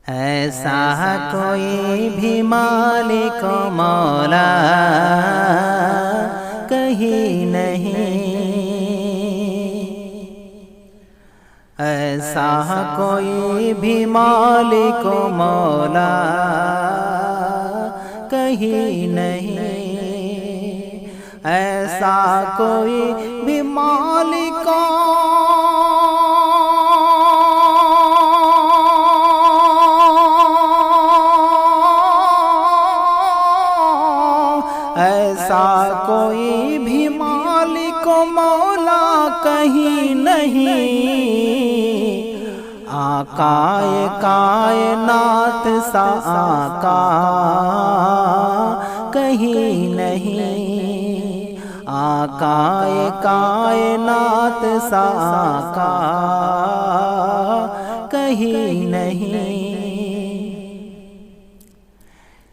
ایسا کوئی بھی مالک مولا کہیں نہیں، ایسا کوئی بھی مالک مولا کہیں نہیں، ایسا کوئی بھی مالک ایسا کوئی بھی مالک مولا کہیں نہیں، آقائے کائنات سا آقا کہیں نہیں، آقائے کائنات سا آقا کہیں نہیں۔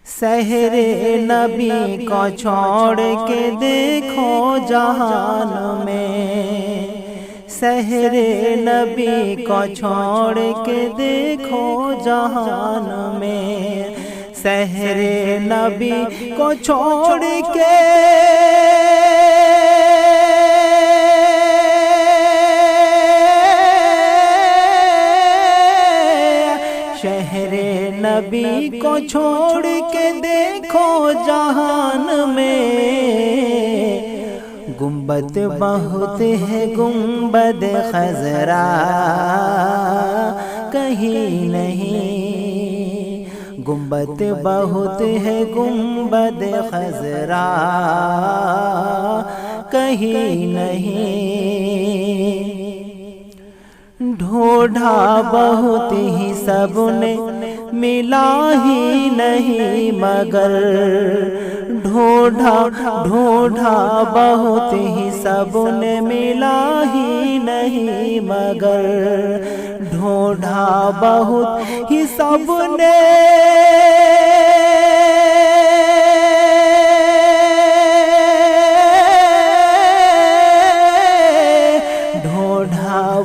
سحر نبی کو چھوڑ کے دیکھو جہان میں، سحر نبی کو چھوڑ کے دیکھو جہان میں، سحر نبی کو چھوڑ کے شہر نبی کو چھوڑ کے دیکھو جہان میں، گنبد بہت ہے گنبد خضرا کہیں نہیں، گنبد بہت ہے گنبد خضرا کہیں نہیں، ڈھونڈا بہت ہی سب نے ملا ہی نہیں مگر، ڈھونڈا بہت ہی سب نے ملا ہی نہیں مگر، ڈھونڈا بہت ہی سب نے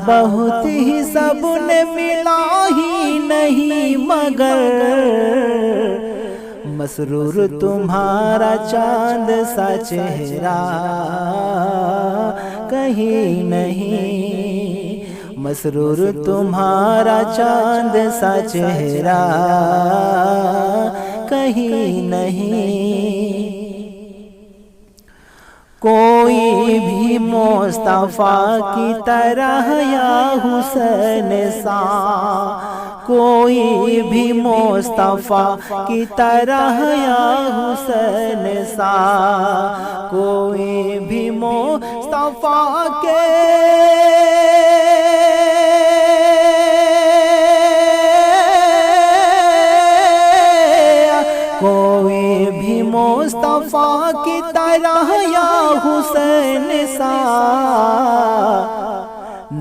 بہت ہی سب نے ملا ہی نہیں مگر، مسرور تمہارا چاند سا چہرہ کہیں نہیں، مسرور تمہارا چاند سا چہرہ کہیں نہیں، کوئی بھی مصطفیٰ کی طرح یا حسین سا، کوئی بھی مصطفیٰ کی طرح یا حسین سا، کوئی بھی مصطفیٰ کے کوئی بھی مصطفیٰ کی طرح یا حسین سا،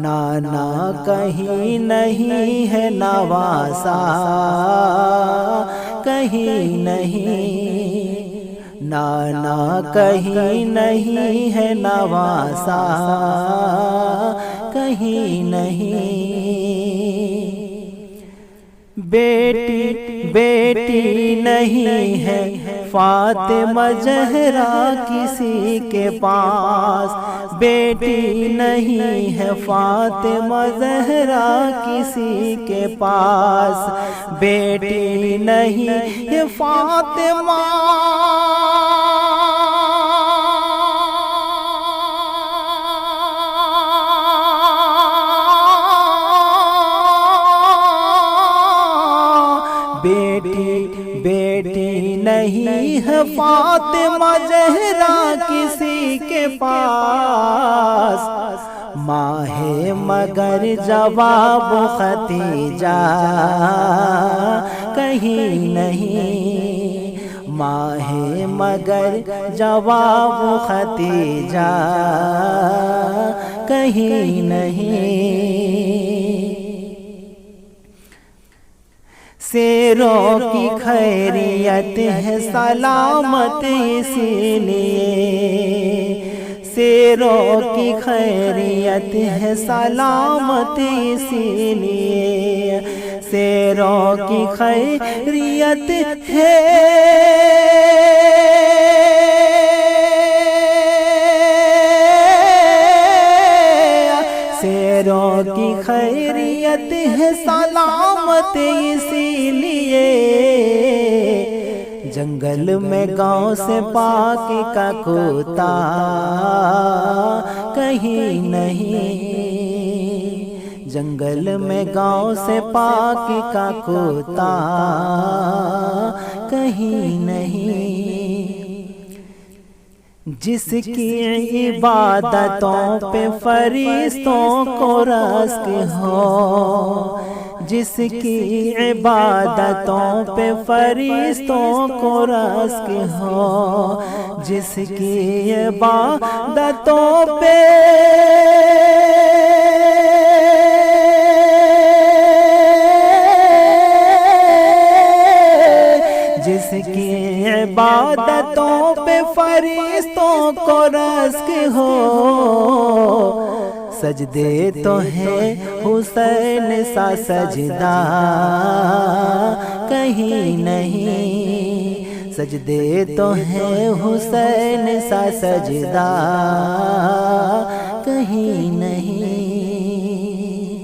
نانا کہیں نہیں ہے نواسا کہیں نہیں، نانا کہیں نہیں ہے نواسا کہیں نہیں، بیٹی نہیں ہے فاطمہ زہرا کسی کے پاس، بیٹی نہیں ہے فاطمہ زہرا کسی کے پاس، بیٹی نہیں ہے فاطمہ بیٹی نہیں ہے فاطمہ زہرا کسی کے پاس، ماں ہے مگر جواب ختیجہ کہیں نہیں، ماں ہے مگر جواب ختیجہ کہیں نہیں، سیروں کی خیریت ہے سلامت اسی لیے، سیروں کی خیریت ہے سلامت اسی لیے، سیروں کی خیریت ہے، سیروں کی خیریت ہے سلامت اسی لیے، جنگل میں گاؤں سے پاک کا کوتا کہیں نہیں، جنگل میں گاؤں سے پاک کا کوتا کہیں نہیں، جس کی عبادتوں پہ فرشتوں کو رزق ہو، جس کی عبادتوں پہ فرشتوں کو رزق ہو، جس کی عبادتوں پہ جس کی عبادتوں پہ فرشتوں کو رزق ہو، سجدے تو ہے حسین سا سجدہ کہیں نہیں، سجدے تو ہے حسین سا سجدہ کہیں نہیں۔